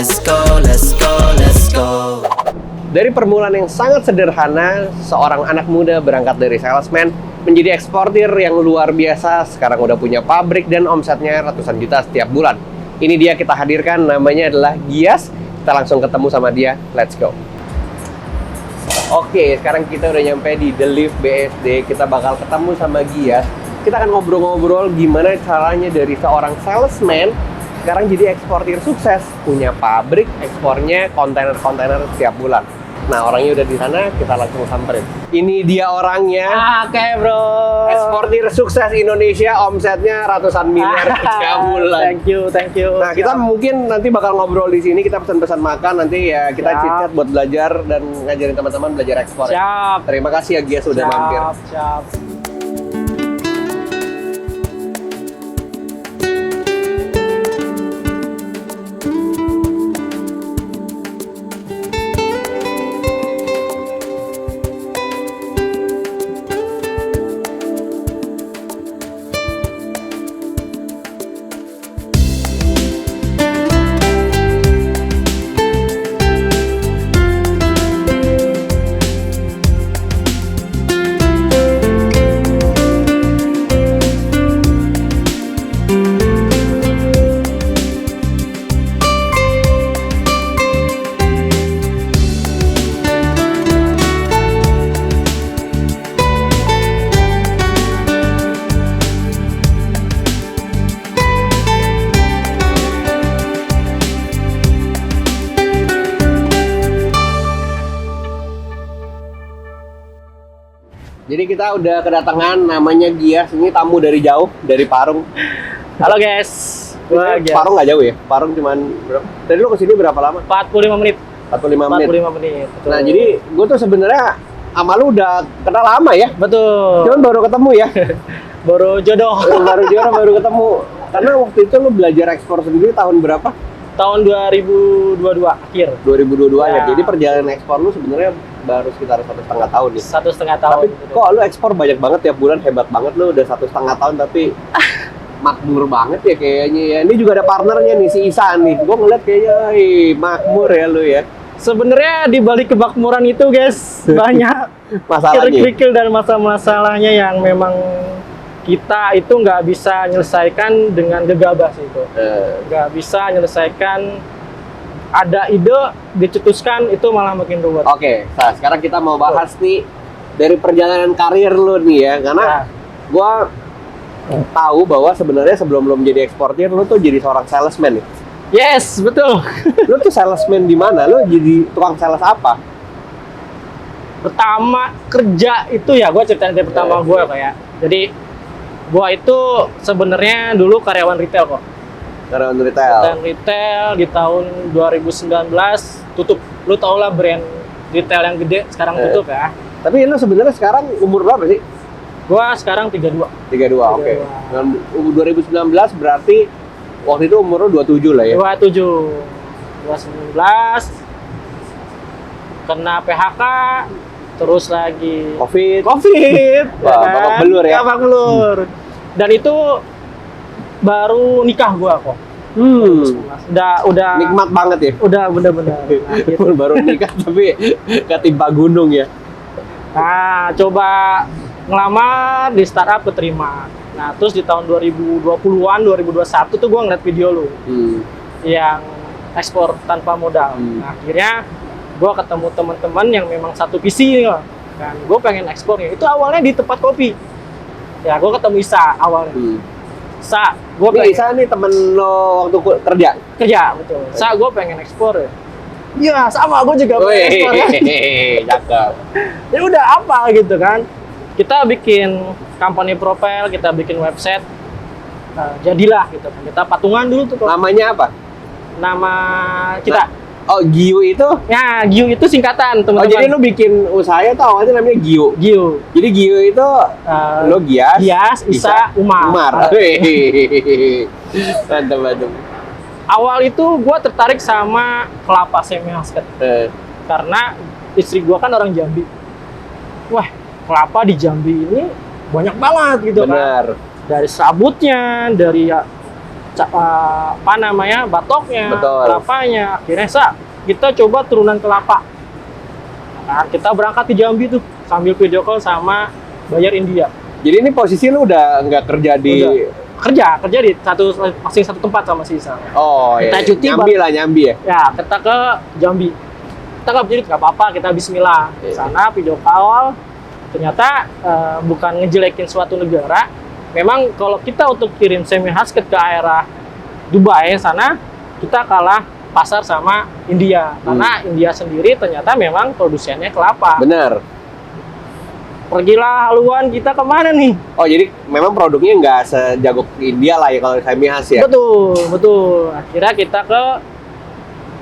let's go, let's go, let's go. Dari permulaan yang sangat sederhana, seorang anak muda berangkat dari salesman menjadi eksportir yang luar biasa. Sekarang udah punya pabrik dan omsetnya ratusan juta setiap bulan. Ini dia kita hadirkan, namanya adalah Gias. Kita langsung ketemu sama dia, let's go. Oke, sekarang kita udah nyampe di The Lift BSD. Kita bakal ketemu sama Gias. Kita akan ngobrol-ngobrol gimana caranya dari seorang salesman sekarang jadi eksportir sukses, punya pabrik, ekspornya kontainer-kontainer setiap bulan. Nah, orangnya udah di sana, kita langsung samperin. Ini dia orangnya. Oke, bro. Eksportir sukses Indonesia, omsetnya ratusan miliar setiap bulan. Thank you. Nah, kita mungkin nanti bakal ngobrol di sini, kita pesan-pesan makan, nanti ya kita chit-chat buat belajar dan ngajarin teman-teman belajar ekspor. Siap. Terima kasih ya Gias udah mampir. Siap. Jadi kita udah kedatangan, namanya Gias, ini tamu dari jauh, dari Parung. Halo guys. Gua Gias. Parung nggak jauh ya? Parung cuman berapa? Tadi lu kesini berapa lama? 45 menit. 45 menit. 45 menit. Betul. Nah, jadi gue tuh sebenarnya sama lu udah kenal lama ya. Betul. Cuman baru ketemu ya. Baru jodoh. baru ketemu. Karena waktu itu lu belajar ekspor sendiri tahun berapa? Tahun 2022 akhir. 2022 ya. Ya. Jadi perjalanan ekspor lu sebenarnya baru sekitar 1,5 tahun nih. 1,5 tahun. Tapi kok lu ekspor banyak banget tiap bulan, hebat banget lu, udah 1,5 tahun tapi makmur banget ya kayaknya ya. Ini juga ada partnernya nih, si Isa nih. Gue ngeliat kayaknya makmur ya lu ya. Sebenarnya di balik kemakmuran itu guys, banyak Masalahnya. kerikil dan masalah-masalahnya yang memang kita itu nggak bisa menyelesaikan dengan gegabah sih itu. Nggak bisa menyelesaikan, ada ide dicetuskan itu malah makin ruwet. Oke, nah sekarang kita mau bahas nih dari perjalanan karir lu nih ya, karena Nah, gua tahu bahwa sebenarnya sebelum lu menjadi eksportir lu tuh jadi seorang salesman nih. yes, betul. Lu tuh salesman di mana? Lu jadi tukang sales apa? Pertama kerja itu ya, gue ceritain dari pertama gue kayak. Jadi gue itu sebenarnya dulu karyawan retail kok. Karyawan retail. Dan retail di tahun 2019 tutup. Lu tau lah brand retail yang gede sekarang tutup ya. Tapi lu sebenarnya sekarang umur berapa sih? Gua sekarang 32. 32, oke. Dengan 2019 berarti waktu itu umur lu 27 lah ya? 27. 2019 kena PHK, terus lagi Covid. ya Wah, babak belur ya? Babak belur. Dan itu baru nikah gua kok. Udah Nikmat banget ya? udah bener-bener. Nah, gitu. Baru nikah tapi ketimpa gunung ya? Nah, coba ngelamar di startup keterima. Nah, terus di tahun 2020-an, 2021 tuh gue ngeliat video lu yang ekspor tanpa modal. Nah, akhirnya gue ketemu teman-teman yang memang satu visi nih, kan. Gue pengen ekspornya. Itu awalnya di tempat kopi. Ya, gue ketemu Isa awalnya. Sa, gue Ini pengen Isa nih temen lo waktu kerja? betul. Sa, gue pengen ekspor ya. Iya, sama gue juga pengen ekspor ya. Cakep. Ya udah apa gitu kan, kita bikin company profile, kita bikin website, jadilah gitu kan. Kita patungan dulu tuh. Namanya apa? Nama kita. Oh, Giu itu? Ya, Giu itu singkatan, Oh, teman-teman. jadi lu bikin usahanya tuh awalnya namanya Giu? Giu. Jadi Giu itu lo Gias, Gias, Isa, Umar. Mantap. Awal itu gue tertarik sama kelapa semi-basket. Karena istri gue kan orang Jambi. Wah, kelapa di Jambi ini banyak banget gitu. Benar. Kan. Dari sabutnya, dari ya, apa namanya, batoknya, Betul. kelapanya. Akhirnya kita coba turunan kelapa. Nah, kita berangkat ke Jambi tuh sambil video call sama buyer India. Jadi ini posisi lu udah nggak kerja di... Udah. Kerja di masing satu tempat sama si Isa. Oh Kita iya, cuti nyambi ya? Ya, kita ke Jambi. Kita nggak apa-apa, kita bismillah. Iya. Sana video call, ternyata bukan ngejelekin suatu negara. Memang kalau kita untuk kirim semi hasket ke area Dubai sana, kita kalah pasar sama India. Karena India sendiri ternyata memang produsennya kelapa. Bener. Pergilah haluan kita kemana nih? Oh jadi memang produknya nggak sejago India lah ya kalau semi khas ya? Betul. Akhirnya kita ke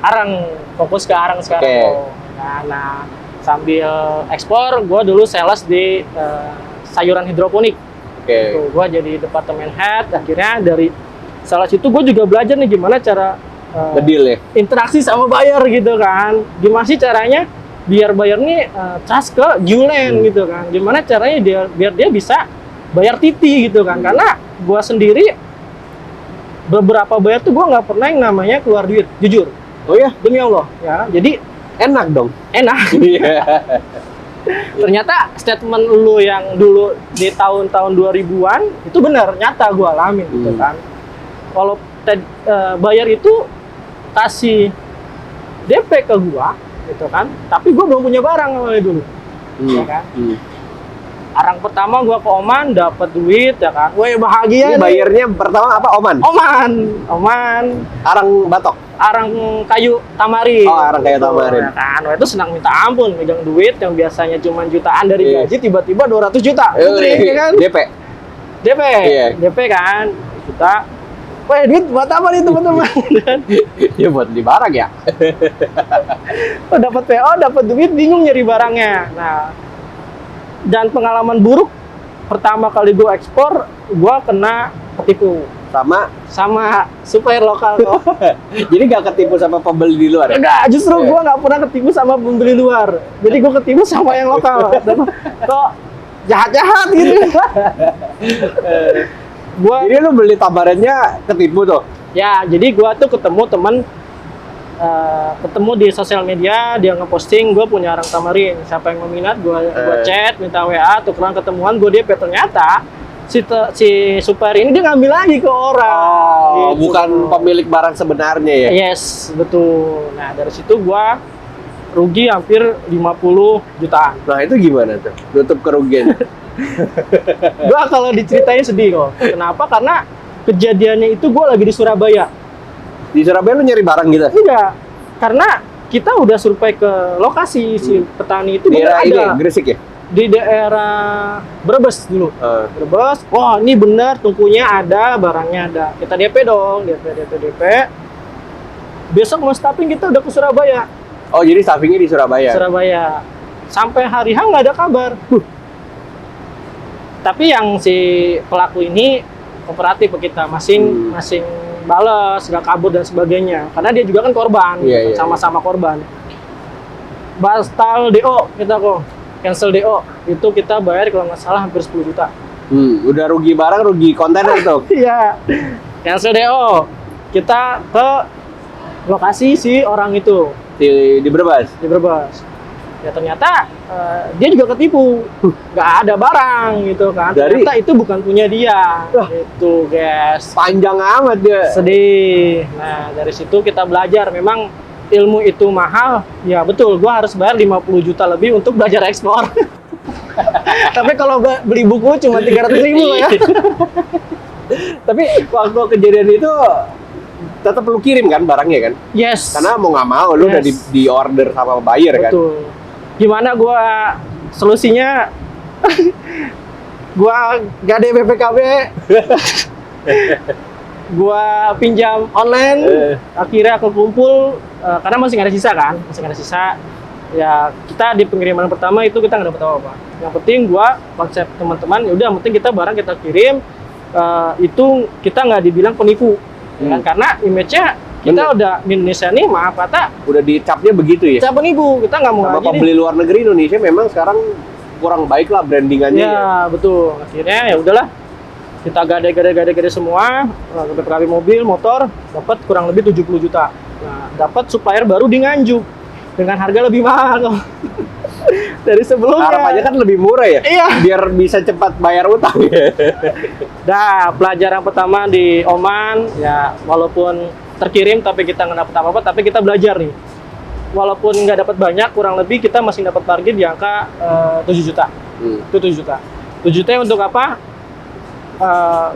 Arang, fokus ke Arang sekarang. Oke. Nah, sambil ekspor, gue dulu sales di sayuran hidroponik. Oke. Gue jadi departemen head. Akhirnya dari sales itu gue juga belajar nih gimana cara Deal ya? interaksi sama buyer gitu kan. Gimana sih caranya biar buyer nih trust ke Julen gitu kan. Gimana caranya biar dia bisa bayar titi gitu kan. Karena gue sendiri beberapa buyer tuh gue nggak pernah yang namanya keluar duit, jujur. Oh ya? Demi Allah ya. Jadi Enak dong? enak. Iya. Ternyata statement lu yang dulu di tahun-tahun 2000-an itu benar, nyata gue alamin gitu kan. Kalau buyer itu kasih DP ke gua gitu kan, tapi gua belum punya barang awalnya dulu. Ya kan? Arang pertama gua ke Oman dapat duit ya kan. Woi bahagia. Ini bayarnya pertama apa? Oman? Oman. Arang batok? Arang kayu tamarin. Oh, arang kayu tamarin. Ya kan, wah itu senang minta ampun, megang duit yang biasanya cuma jutaan dari gaji tiba-tiba 200 juta. Ya kan? DP? DP. Iya. DP kan, juta. Wah, duit buat apa nih teman-teman? Ya buat beli barang ya. Oh, dapat PO, dapat duit, bingung nyari barangnya. Nah, dan pengalaman buruk pertama kali gue ekspor, gue kena ketipu sama supplier lokal kok. Jadi gak ketipu sama pembeli di luar ya? Enggak, justru gue nggak pernah ketipu sama pembeli luar. Jadi gue ketipu sama yang lokal. Kok jahat-jahat gitu. Jadi lu beli tamarinnya ketipu tuh? Ya, jadi gua tuh ketemu temen ketemu di sosial media, dia ngeposting gue punya arang tamarin, siapa yang meminat gua chat, minta WA, tukeran ketemuan, gue DP. Ternyata si supplier ini dia ngambil lagi ke orang. Oh, bukan pemilik barang sebenarnya ya? Yes, betul. Nah, dari situ gua rugi hampir 50 jutaan. Nah, itu gimana tuh? Nutup kerugian? Gua kalau diceritain sedih kok. Kenapa? Karena kejadiannya itu gua lagi di Surabaya. Di Surabaya lu nyari barang gitu? Enggak, karena kita udah survei ke lokasi si petani itu. Di daerah ada ini, Gresik ya? Di daerah Brebes dulu. Brebes, wah ini benar tungkunya ada, barangnya ada. Kita DP dong, DP. Besok mau staffing kita udah ke Surabaya. Oh, jadi staffingnya di Surabaya? Surabaya. Sampai hari H nggak ada kabar. Tapi yang si pelaku ini kooperatif ke kita, masing balas, nggak kabur dan sebagainya. Karena dia juga kan korban, sama-sama korban. Batal DO kita kok, cancel DO itu kita bayar kalau nggak salah hampir 10 juta. Udah rugi barang, rugi kontainer tuh. Iya, cancel DO. Kita ke lokasi si orang itu di Brebes. Di Brebes. Ya ternyata dia juga ketipu, nggak ada barang gitu kan. Ternyata itu bukan punya dia. Itu guys. Panjang amat dia. Sedih. Nah dari situ kita belajar memang ilmu itu mahal. Ya betul, gua harus bayar 50 juta lebih untuk belajar ekspor. Tapi kalau beli buku cuma 300.000 ya. Tapi waktu kejadian itu tetap lu kirim kan barangnya kan? Yes. Karena mau nggak mau lu udah di order sama buyer kan? Betul. Gimana gua solusinya? Gua gade BPKB. Gua pinjam online. Akhirnya aku kumpul karena masih nggak ada sisa kan? Masih nggak ada sisa. Ya kita di pengiriman pertama itu kita nggak dapat apa-apa. Yang penting gua konsep teman-teman, ya udah yang penting kita barang kita kirim. Itu kita nggak dibilang penipu. Kan? Karena image-nya kita udah di Indonesia nih, maaf kata udah dicapnya begitu ya? Cap penipu, kita nggak mau sama lagi pembeli luar negeri Indonesia memang sekarang kurang baik lah brandingannya. Ya betul, akhirnya ya udahlah kita gade semua, BPKB mobil, motor, dapat kurang lebih 70 juta. Nah, dapat supplier baru di Nganjuk dengan harga lebih mahal dari sebelumnya. Harapannya kan lebih murah ya? Iya. Biar bisa cepat bayar utang ya. Nah, pelajaran pertama di Oman, ya walaupun terkirim tapi kita nggak dapat apa-apa, tapi kita belajar nih. Walaupun nggak dapat banyak, kurang lebih kita masih dapat target di angka 7 juta. Itu 7 juta. 7 juta untuk apa?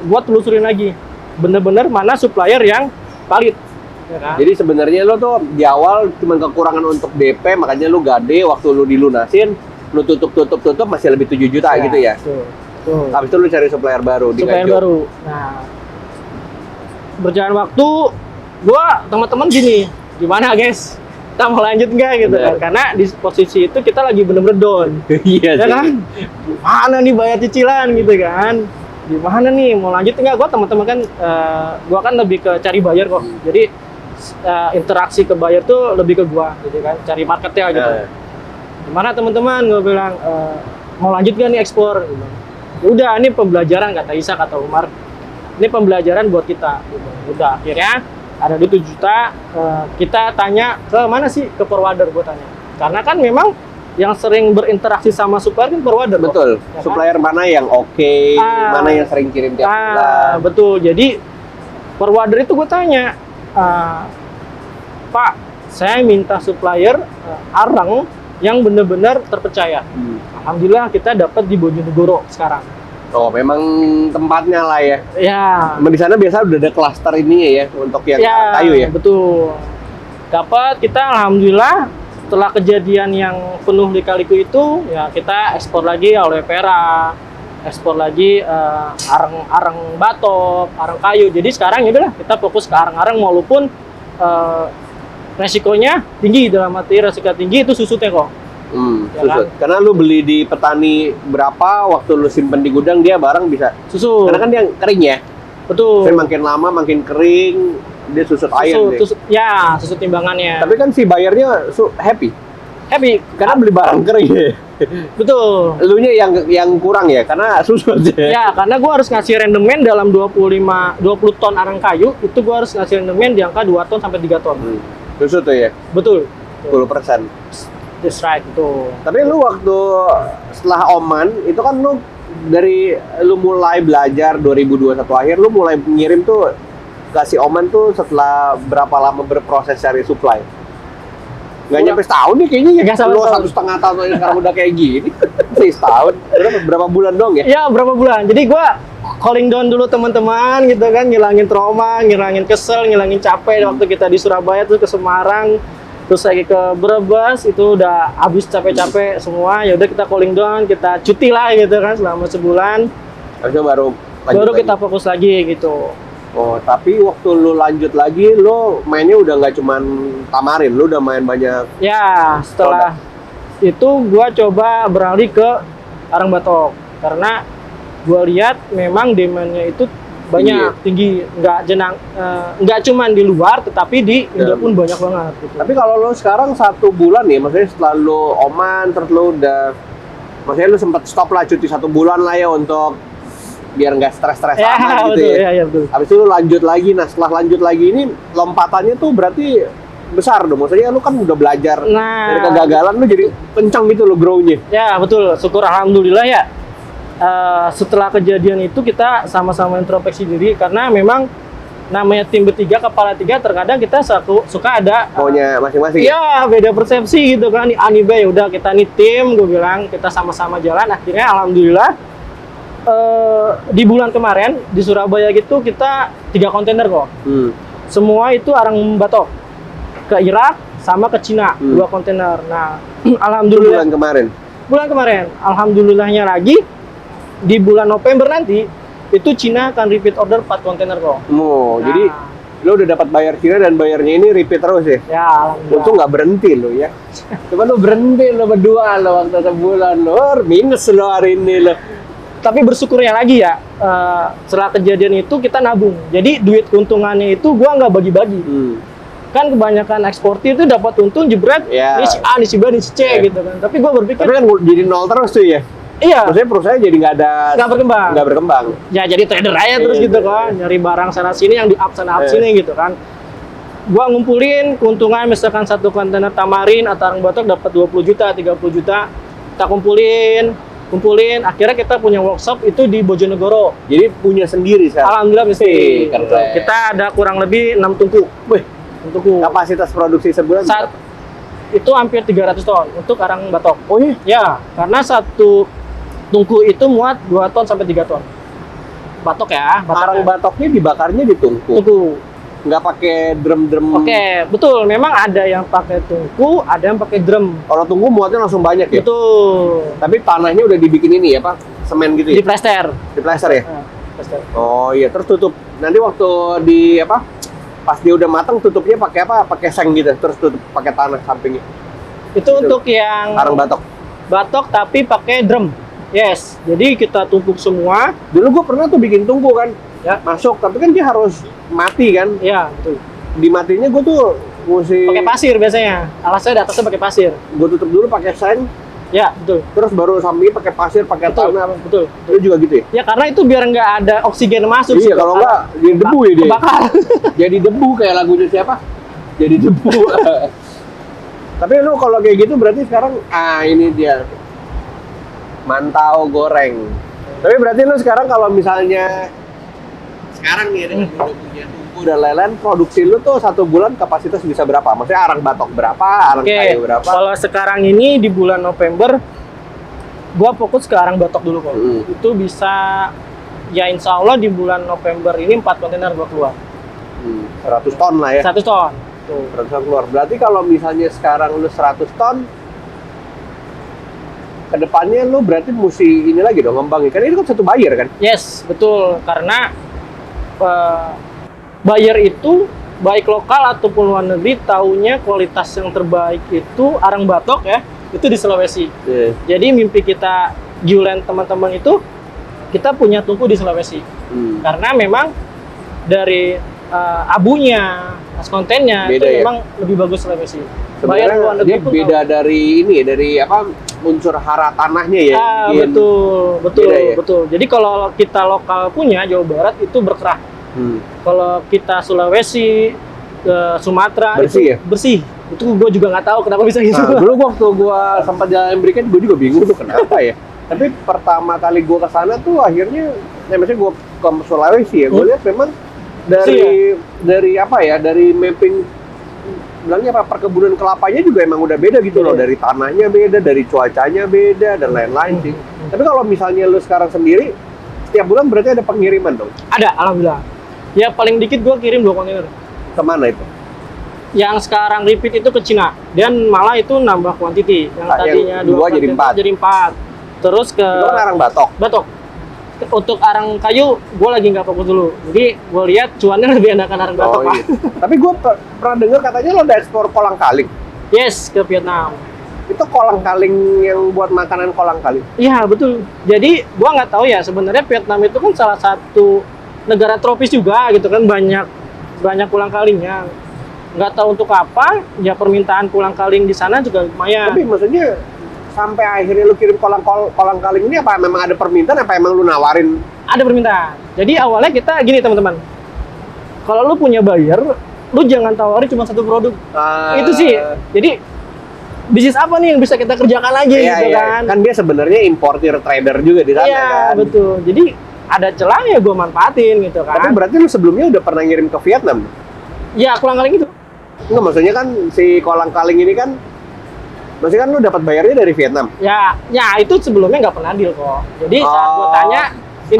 Buat telusurin lagi. Bener-bener mana supplier yang valid. Ya kan? Jadi sebenarnya lo tuh di awal cuma kekurangan untuk DP, makanya lu gade, waktu lu dilunasin, lu tutup masih lebih 7 juta gitu ya. Tuh. Habis itu lu cari supplier baru di Supplier Nganjuk. baru. Nah, berjalan waktu, teman-teman gini, gimana guys? Kita mau lanjut nggak gitu kan? Karena di posisi itu kita lagi bener-bener down. Iya Ya sih. kan? Mana nih bayar cicilan gitu kan? Gimana nih mau lanjut nggak? Gua teman-teman kan, gua kan lebih ke cari buyer kok. Jadi interaksi ke buyer tuh lebih ke gua, gitu kan? Cari marketnya gitu. Gimana teman-teman? Gua bilang mau lanjut nggak nih ekspor? Gitu. Udah, ini pembelajaran kata Isa, kata Umar. Ini pembelajaran buat kita. Gitu. Udah, akhirnya ada di 7 juta. Kita tanya ke mana sih? Ke forwarder gua tanya. Karena kan memang yang sering berinteraksi sama supplier kan forwarder. Betul. Ya kan? Supplier mana yang oke, mana yang sering kirim tiap bulan. Betul. Jadi forwarder itu gue tanya, Pak, saya minta supplier arang yang benar-benar terpercaya. Alhamdulillah kita dapat di Bojonegoro sekarang. Oh, memang tempatnya lah ya. Ya. Di sana biasa udah ada klaster ini ya untuk yang kayu ya. Betul. Dapat kita alhamdulillah setelah kejadian yang penuh lika-liku itu, ya kita ekspor lagi aloe vera, ekspor lagi arang batok, arang kayu. Jadi sekarang ya udah kita fokus ke arang-arang walaupun resikonya tinggi, dalam arti resiko tinggi itu susutnya kok. Ya Susut. kan? Karena lu beli di petani berapa, waktu lu simpen di gudang dia barang bisa Susut. Karena kan dia kering ya. Betul. Tapi makin lama makin kering, dia susut air deh. Ya, susut timbangannya. Tapi kan si bayarnya happy Happy karena beli barang kering ya. betul. Elunya yang kurang ya karena susut ya. Ya, karena gua harus ngasih rendemen dalam 20 ton arang kayu, itu gua harus ngasih rendemen di angka 2 ton sampai 3 ton. Susut tuh ya. Betul. 10%. That's right, itu. Tapi lu waktu setelah Oman itu kan lu lu mulai belajar 2021 akhir, lu mulai ngirim tuh ke si Oman tuh setelah berapa lama berproses cari supply? Nggak nyampe setahun nih kayaknya ya. Nggak sampai Lu setahun. 1,5 tahun aja sekarang udah kayak gini. Masih setahun. Berapa bulan dong ya? Ya, berapa bulan. Jadi gua calling down dulu teman-teman gitu kan, ngilangin trauma, ngilangin kesel, ngilangin capek waktu kita di Surabaya terus ke Semarang, terus lagi ke Brebes, itu udah habis capek-capek semua. Ya udah kita calling down, kita cuti lah gitu kan selama sebulan. Habis itu baru lanjut Baru lagi. kita fokus lagi gitu. Oh, tapi waktu lu lanjut lagi, lu mainnya udah nggak cuman Tamarin, lu udah main banyak. Ya, setelah itu gua coba beralih ke arang batok karena gua lihat memang demand-nya itu banyak tinggi, nggak cuman di luar tetapi di Indo pun banyak banget gitu. Tapi kalau lu sekarang 1 bulan nih, maksudnya setelah lu Oman terus lu udah, maksudnya lu sempat stop lah cuti 1 bulan lah ya untuk biar nggak stres-stres ya, amat gitu betul, ya. ya betul. Habis itu lu lanjut lagi. Nah, setelah lanjut lagi ini lompatannya tuh berarti besar dong. Maksudnya lu kan udah belajar dari kegagalan, lu jadi kencang gitu lo grow-nya. Ya betul, syukur alhamdulillah ya. Setelah kejadian itu kita sama-sama introspeksi diri karena memang namanya tim bertiga, kepala tiga, terkadang kita suka ada Maunya masing-masing. ya beda persepsi gitu kan. Ani B, ya udah kita nih tim, gue bilang kita sama-sama jalan. Akhirnya alhamdulillah di bulan kemarin di Surabaya gitu kita 3 kontainer kok. Semua itu arang batok ke Irak sama ke Cina, 2 kontainer. Nah, alhamdulillah bulan kemarin alhamdulillahnya lagi di bulan November nanti itu Cina akan repeat order 4 kontainer kok. Jadi lo udah dapat bayar Cina dan bayarnya ini repeat terus ya? Ya, alhamdulillah. Untung nggak berhenti lo ya. Cuma lo berhenti lo berdua lo waktu sebulan lo minus lo hari ini lo. Tapi bersyukurnya lagi ya, setelah kejadian itu kita nabung. Jadi duit keuntungannya itu gua nggak bagi-bagi. Kan kebanyakan eksportir itu dapat untung jebret, ini si A, ini si B, ini si C gitu kan. Tapi gua berpikir, tapi kan jadi nol terus tuh ya? Iya. Maksudnya perusahaan jadi nggak berkembang. Ya jadi trader aja terus gitu kan, nyari barang sana sini yang di up sana up sini gitu kan. Gua ngumpulin keuntungan misalkan satu kontainer tamarin atau arang batok dapat 20 juta, 30 juta. Kita kumpulin, akhirnya kita punya workshop itu di Bojonegoro. Jadi punya sendiri sekarang. Alhamdulillah bisa. Keren. Kita ada kurang lebih 6 tungku. Wih, 6 tungku. kapasitas produksi sebulan Saat itu hampir 300 ton untuk arang batok. Oh iya? Ya, karena satu tungku itu muat 2 ton sampai 3 ton. Batok ya, Arang batoknya dibakarnya di tungku. tungku. Nggak pakai drum-drum. Oke, betul. Memang ada yang pakai tungku, ada yang pakai drum. Kalau tungku muatnya langsung banyak ya? Betul. Tapi tanahnya udah dibikin ini ya Pak? Semen gitu Di ya? plester. Di plaster ya? Plester. Oh iya, terus tutup. Nanti waktu di apa? Pas dia udah matang tutupnya pakai apa? Pakai seng gitu. Terus tutup pakai tanah sampingnya. Itu untuk yang Arang batok. batok tapi pakai drum. Yes. Jadi kita tumpuk semua. Dulu gua pernah tuh bikin tungku kan. Ya. Masuk, tapi kan dia harus mati kan. Ya, betul. Dimatinya gua tuh mesti Pakai pasir biasanya. Alasnya di atasnya pakai pasir. gua tutup dulu pakai seng, Ya, betul. terus baru sampingnya pakai pasir, pakai Betul. tanah. Betul. Itu juga gitu ya? Ya karena itu biar nggak ada oksigen masuk. Iya, kalau nggak jadi debu ya dia. Kebakar. Jadi debu kayak lagunya siapa? Jadi debu. Tapi lu kalau kayak gitu berarti sekarang ini dia mantau goreng. Tapi berarti lu sekarang kalau misalnya sekarang nih dengan udah punya tungku dan lain-lain, produksi lu tuh satu bulan kapasitas bisa berapa? Maksudnya arang batok berapa, arang Oke, kayu berapa? kalau sekarang ini di bulan November, gua fokus ke arang batok dulu kok. Itu bisa, ya insya Allah di bulan November ini 4 kontainer gua keluar. 100 ton lah ya. 100 ton. Tuh. 100 ton keluar. Berarti kalau misalnya sekarang lu 100 ton, kedepannya lu berarti mesti ini lagi dong ngembangin. Kan ini kan satu buyer kan? Yes, betul. Karena buyer itu baik lokal ataupun luar negeri taunya kualitas yang terbaik itu arang batok ya, itu di Sulawesi. Iya. Jadi mimpi kita Julen teman-teman itu kita punya tungku di Sulawesi. Karena memang dari abunya, as kontennya Beda itu ya? memang lebih bagus Sulawesi. Sebenarnya luar dia pun beda dari ini ya, dari apa unsur hara tanahnya ya. tahu. bikin- betul, Beda ya? betul. Jadi kalau kita lokal punya Jawa Barat itu berkerah. Kalau kita Sulawesi, Sumatera Bersih itu ya? bersih. Itu gue juga nggak tahu kenapa bisa gitu. Nah, dulu waktu gua sempat jalan berikan, gua juga bingung tuh kenapa ya. Tapi pertama kali gua ke sana tuh akhirnya, maksudnya gua ke Sulawesi ya, gua lihat memang dari apa ya, dari mapping bilangnya apa, perkebunan kelapanya juga emang udah beda gitu loh, dari tanahnya beda, dari cuacanya beda dan lain-lain sih. Tapi kalau misalnya lu sekarang sendiri, setiap bulan berarti ada pengiriman dong. Ada, alhamdulillah. Ya paling dikit gue kirim 2 kontainer. Kemana itu? Yang sekarang repeat itu ke Cina, dan malah itu nambah quantity. Yang tadinya yang dua 2 jadi 4. jadi 4. Terus ke Itu kan arang batok. batok. Untuk arang kayu, gue lagi nggak fokus dulu. Jadi gue lihat cuannya lebih enakan arang batok, Pak. Iya. Tapi gue pernah dengar katanya lo ada ekspor kolang kaling. Yes, ke Vietnam. Itu kolang kaling yang buat makanan kolang kaling. Iya, betul. Jadi gue nggak tahu ya, sebenarnya Vietnam itu kan salah satu negara tropis juga gitu kan, banyak kolang kalingnya. Nggak tahu untuk apa, ya permintaan kolang kaling di sana juga lumayan. Tapi maksudnya sampai akhirnya lu kirim kolang kaling ini apa memang ada permintaan, apa emang lu nawarin? Ada permintaan. Jadi awalnya kita gini teman-teman, kalau lu punya buyer, lu jangan tawarin cuma satu produk. Itu sih. Jadi bisnis apa nih yang bisa kita kerjakan lagi gitu kan? Kan dia sebenarnya importir trader juga di sana Iya, kan. betul. Jadi ada celahnya gue manfaatin gitu kan. Tapi berarti lu sebelumnya udah pernah ngirim ke Vietnam? Ya kolang kaling itu. Enggak, maksudnya kan si kolang kaling ini kan, maksudnya kan lu dapat bayarnya dari Vietnam. Ya itu sebelumnya nggak pernah deal kok. Jadi saat gue tanya,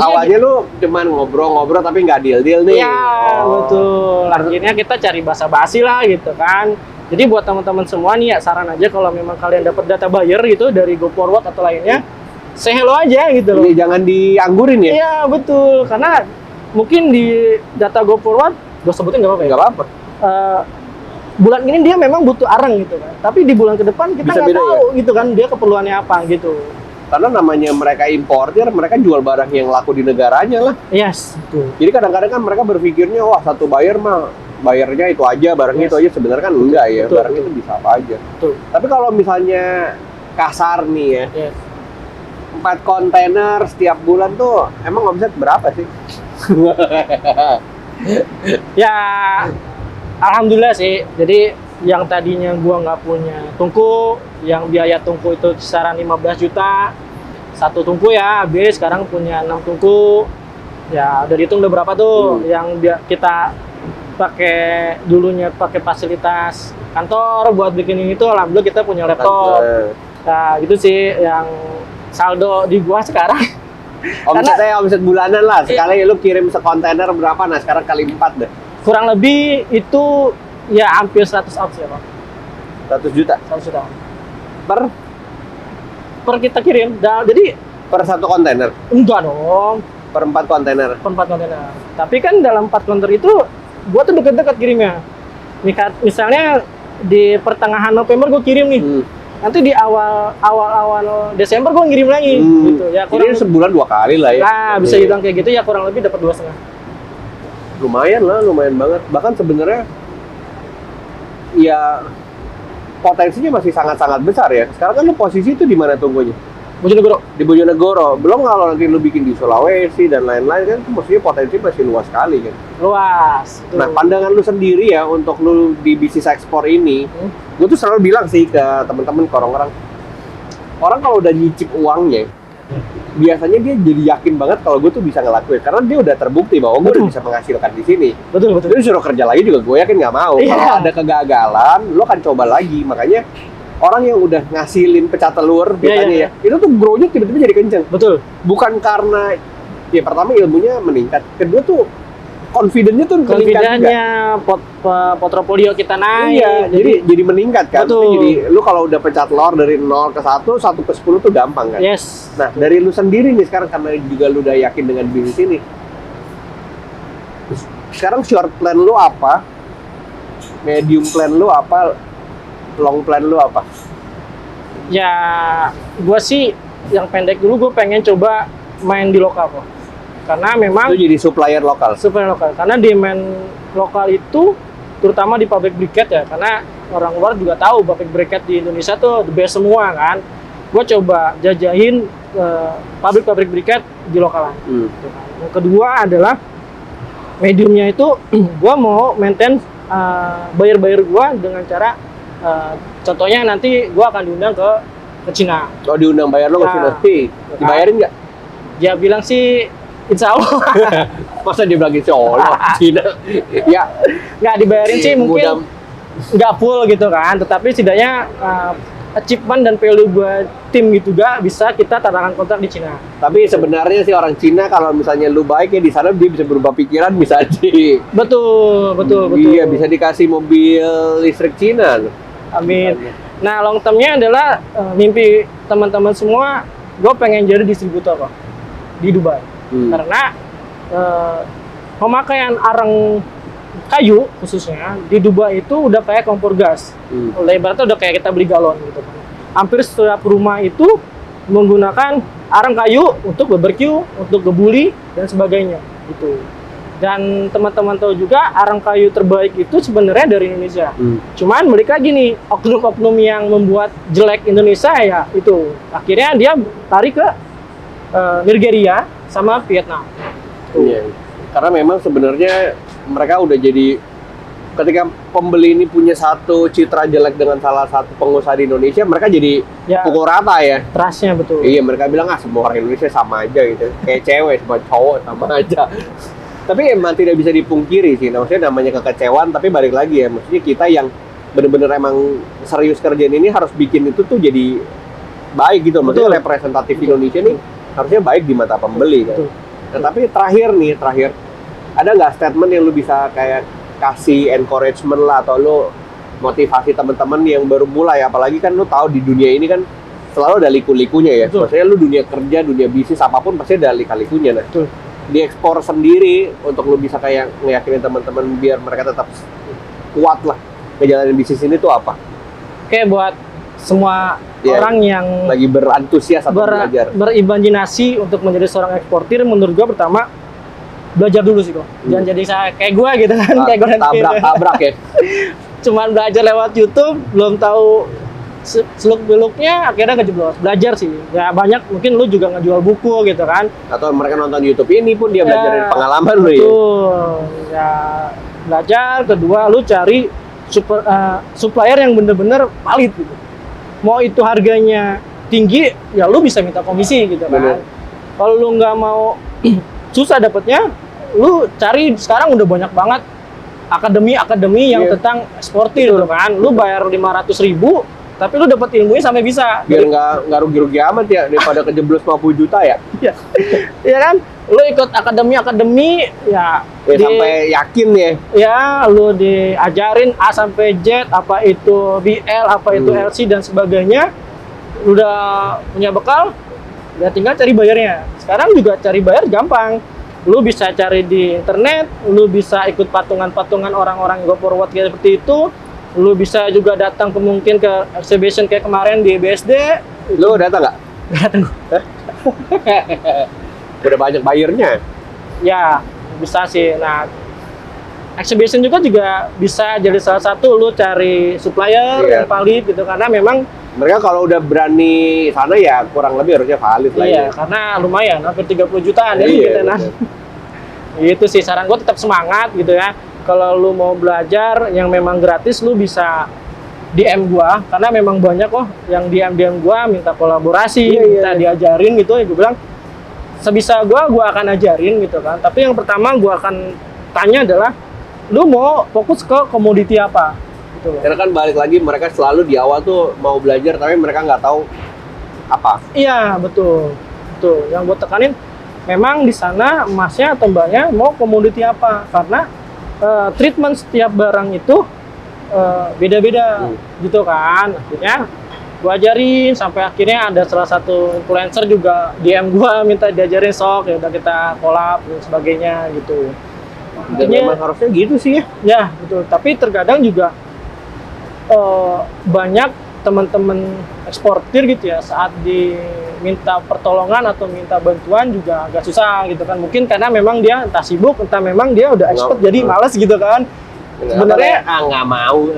awalnya lu cuman ngobrol-ngobrol tapi nggak deal nih. Iya, betul. Akhirnya kita cari basa-basi lah gitu kan. Jadi buat teman-teman semua nih ya, saran aja kalau memang kalian dapat data buyer gitu dari Go Forward atau lainnya, say hello aja gitu loh. Iya, jangan dianggurin ya. Iya, betul. Karena mungkin di data Go Forward, gue sebutin nggak apa-apa ya? Nggak apa-apa. Bulan ini dia memang butuh arang gitu kan. Tapi di bulan ke depan kita Bisa nggak beda tahu gitu kan dia keperluannya apa gitu. Karena namanya mereka importir, mereka jual barang yang laku di negaranya lah. Yes, betul. Jadi kadang-kadang kan mereka berpikirnya, wah satu buyer mah bayarnya itu aja, barangnya itu aja. Sebenarnya kan enggak ya, Betul, barang betul. itu bisa apa aja. Betul. Tapi kalau misalnya kasar nih ya, Yes. 4 kontainer setiap bulan tuh emang omset berapa sih? Ya, alhamdulillah sih. Jadi yang tadinya gua nggak punya tungku, yang biaya tungku itu kisaran 15 juta. Satu tungku ya habis, sekarang punya 6 tungku. Ya, udah dihitung udah berapa tuh yang kita pakai dulunya pakai fasilitas kantor buat bikin ini tuh, alhamdulillah kita punya laptop. Nah, gitu sih yang saldo di gua sekarang. Omsetnya omset bulanan lah. Sekali lu kirim sekontainer berapa? Nah, sekarang kali 4 deh. Kurang lebih itu ya hampir 100 out ya, Pak. 100 juta 100 juta. per Kita kirim. Jadi per 1 kontainer. enggak dong. Per 4 kontainer. Per 4 kontainer. Tapi kan dalam 4 kontainer itu gua tuh deket-deket kirimnya. Misalnya di pertengahan November gua kirim nih. Nanti di awal Desember gua ngirim lagi gitu ya. Jadi sebulan 2 kali lah ya. Nah, bisa dibilang kayak gitu ya, kurang lebih dapat 2,5. Lumayan lah, lumayan banget. Bahkan sebenarnya ya potensinya masih sangat-sangat besar ya. Sekarang kan lu posisi itu di mana tunggunya? Bojonegoro. Di Bojonegoro. Belum kalau nanti lu bikin di Sulawesi dan lain-lain kan, maksudnya potensi masih luas sekali kan. Luas. Tuh. Nah, pandangan lu sendiri ya untuk lu di bisnis ekspor ini, gue tuh selalu bilang sih ke teman-teman, ke orang-orang kalau udah nyicip uangnya, biasanya dia jadi yakin banget kalau gue tuh bisa ngelakuin, karena dia udah terbukti bahwa gue udah bisa menghasilkan di sini. Betul. Dia suruh kerja lagi juga gue yakin nggak mau. Kalau ada kegagalan, lo kan coba lagi. Makanya orang yang udah ngasilin pecah telur biasanya itu tuh grow-nya tiba-tiba jadi kenceng. Betul. Bukan karena ya pertama ilmunya meningkat, kedua tuh confidence-nya tuh meningkat juga. Portofolio kita naik. Iya, jadi meningkat kan. Betul. Jadi lu kalau udah pecah telur dari 0 ke 1, 1 ke 10 tuh gampang kan. Yes. Nah, dari lu sendiri nih sekarang, karena juga lu udah yakin dengan bisnis ini. Sekarang short plan lu apa? Medium plan lu apa? Long plan lu apa? Ya, gua sih yang pendek dulu, gue pengen coba main di lokal kok. Karena memang Lu jadi supplier lokal. Karena demand lokal itu terutama di pabrik briquette ya, karena orang luar juga tahu pabrik briquette di Indonesia tuh the best semua kan. Gue coba jajahin pabrik-pabrik briquette di lokalan. Yang kedua adalah mediumnya itu gue mau maintain buyer-buyer gue dengan cara contohnya nanti gue akan diundang ke Cina. Oh, diundang bayar lo ke Cina sih. Dibayarin nggak? Dia bilang sih insya Allah. Masa dia bilang insya Allah Cina? Ya nggak dibayarin sih, mungkin nggak full gitu kan, tetapi setidaknya achievement dan value buat tim gitu juga bisa kita tatakan kontrak di Cina. Tapi sebenarnya sih orang Cina kalau misalnya lu baik ya di sana dia bisa berubah pikiran, bisa aja. Betul. Iya, bisa dikasih mobil listrik Cina. Amin. Nah, long term-nya adalah mimpi teman-teman semua, gue pengen jadi distributor kok di Dubai. Karena pemakaian arang kayu khususnya di Dubai itu udah kayak kompor gas. Lebarnya udah kayak kita beli galon gitu kan. Hampir setiap rumah itu menggunakan arang kayu untuk barbecue, untuk ngebuli dan sebagainya gitu. Dan teman-teman tahu juga arang kayu terbaik itu sebenarnya dari Indonesia. Cuman balik lagi nih, oknum-oknum yang membuat jelek Indonesia ya itu akhirnya dia lari ke Nigeria sama Vietnam. Iya. Karena memang sebenarnya mereka udah jadi, ketika pembeli ini punya satu citra jelek dengan salah satu pengusaha di Indonesia, mereka jadi pukul rata ya. Trust-nya betul. Iya, mereka bilang semua orang Indonesia sama aja gitu. Kayak cewek sama cowok sama aja. Tapi emang tidak bisa dipungkiri sih, maksudnya namanya kekecewaan, tapi balik lagi ya, maksudnya kita yang bener-bener emang serius kerjaan ini harus bikin itu tuh jadi baik gitu. Maksudnya representatif Indonesia nih harusnya baik di mata pembeli kan. Nah, tapi terakhir, ada nggak statement yang lu bisa kayak kasih encouragement lah, atau lu motivasi teman-teman yang baru mulai, apalagi kan lu tahu di dunia ini kan selalu ada liku-likunya ya. Maksudnya lu dunia kerja, dunia bisnis apapun pasti ada lika-likunya. Nah, di ekspor sendiri untuk lu bisa kayak ngeyakinin teman-teman biar mereka tetap kuat lah ngejalanin bisnis ini tuh apa? Oke, buat semua orang yang lagi berantusias atau belajar, berimajinasi untuk menjadi seorang eksportir, menurut gua pertama belajar dulu sih kok. Jangan jadi saya kayak gua gitu kan, kayak gua tabrak ya. Cuman belajar lewat YouTube, belum tahu seluk-beluknya akhirnya kejeblos. Belajar sih. Ya banyak mungkin lu juga ngejual buku gitu kan. Atau mereka nonton YouTube ini pun dia belajar dari pengalaman lu ya. Betul. Ya belajar, kedua lu cari supplier yang bener-bener valid gitu. Mau itu harganya tinggi, ya lu bisa minta komisi gitu kan. Kalau lu nggak mau susah dapetnya, lu cari sekarang udah banyak banget akademi yang tentang eksportir gitu kan. Lu bayar 500.000, tapi lu dapat ilmunya sampai bisa. Biar nggak rugi-rugi amat ya daripada kejeblos 50 juta ya. Iya kan? Lu ikut akademi ya sampai yakin ya. Ya, lu diajarin A sampai Z, apa itu BL, apa itu LC dan sebagainya. Udah punya bekal, ya tinggal cari bayarnya. Sekarang juga cari bayar gampang. Lu bisa cari di internet, lu bisa ikut patungan-patungan orang-orang go forward kayak seperti itu. Lu bisa juga datang mungkin ke exhibition kayak kemarin di BSD. Lu datang nggak? Datang. Udah banyak bayarnya. Ya, bisa sih. Nah, exhibition juga bisa jadi salah satu lu cari supplier yang valid gitu, karena memang mereka kalau udah berani sana ya kurang lebih harusnya valid lah ya. Karena lumayan hampir 30 jutaan ya gitu kan. Itu sih saran gue, tetap semangat gitu ya. Kalau lu mau belajar yang memang gratis, lu bisa DM gua, karena memang banyak kok yang DM gua minta kolaborasi, minta diajarin gitu ya. Gue bilang sebisa gua akan ajarin gitu kan. Tapi yang pertama gua akan tanya adalah lu mau fokus ke komoditi apa gitu. Karena kan balik lagi mereka selalu di awal tuh mau belajar tapi mereka nggak tahu apa. Iya, betul. Yang gue tekanin memang di sana emasnya atau mbaknya mau komoditi apa, karena treatment setiap barang itu beda-beda gitu kan. Akhirnya gue ajarin sampai akhirnya ada salah satu influencer juga DM gue minta diajarin, sok ya udah kita collab dan sebagainya gitu. Dan memang harusnya gitu sih ya. Ya betul, tapi terkadang juga banyak teman-teman eksportir gitu ya, saat diminta pertolongan atau minta bantuan juga agak susah gitu kan. Mungkin karena memang dia entah sibuk, entah memang dia udah expert jadi males gitu kan. Sebenarnya nggak mau.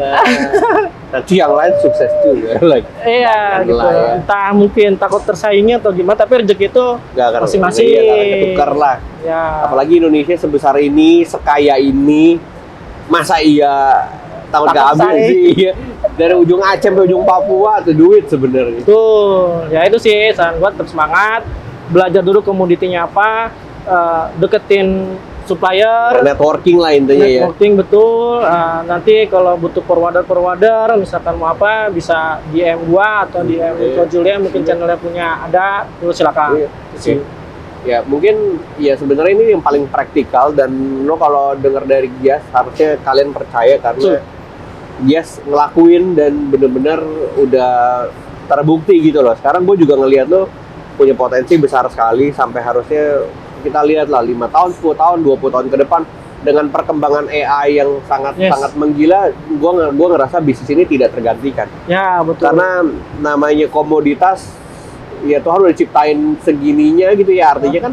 Nanti yang lain sukses juga. Iya gitu. Ya. Entah mungkin takut tersaingi atau gimana, tapi rezeki itu masing-masing. Iya, ketukar lah. Ya. Apalagi Indonesia sebesar ini, sekaya ini, masa iya takut gak habis sih. Dari ujung Aceh sampai ujung Papua tuh duit sebenarnya. Tuh, ya itu sih saran gua, tetap semangat, belajar dulu komoditinya apa, deketin supplier, networking lah intinya ya. Networking betul. Nanti kalau butuh forwarder, misalkan mau apa, bisa DM gua atau DM Ko Julia, mungkin channelnya punya ada, terus silakan. Ya mungkin ya sebenarnya ini yang paling praktikal, dan lo kalau dengar dari Gias harusnya kalian percaya karena Gias ngelakuin dan bener-bener udah terbukti gitu loh. Sekarang gue juga ngelihat lo punya potensi besar sekali, sampai harusnya kita lihat lah 5 tahun, 10 tahun, 20 tahun ke depan dengan perkembangan AI yang sangat menggila, gue ngerasa bisnis ini tidak tergantikan. Ya betul. Karena namanya komoditas, ya Tuhan udah ciptain segininya gitu ya, artinya kan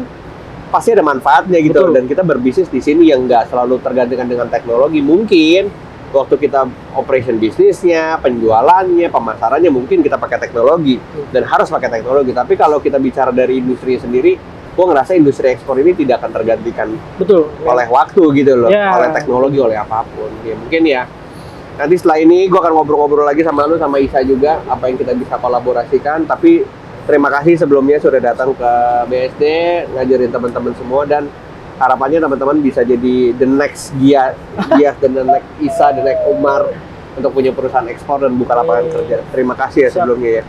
pasti ada manfaatnya gitu. Dan kita berbisnis di sini yang nggak selalu tergantikan dengan teknologi. Mungkin waktu kita operation bisnisnya, penjualannya, pemasarannya mungkin kita pakai teknologi dan harus pakai teknologi. Tapi kalau kita bicara dari industri sendiri, gue ngerasa industri ekspor ini tidak akan tergantikan oleh waktu gitu loh, oleh teknologi, oleh apapun. Ya mungkin ya nanti setelah ini gue akan ngobrol-ngobrol lagi sama lu, sama Isa juga, apa yang kita bisa kolaborasikan. Tapi terima kasih sebelumnya sudah datang ke BSD, ngajarin teman-teman semua, dan harapannya teman-teman bisa jadi the next Gias, the next Isa, the next Umar untuk punya perusahaan ekspor dan buka lapangan kerja. Terima kasih ya sebelumnya ya.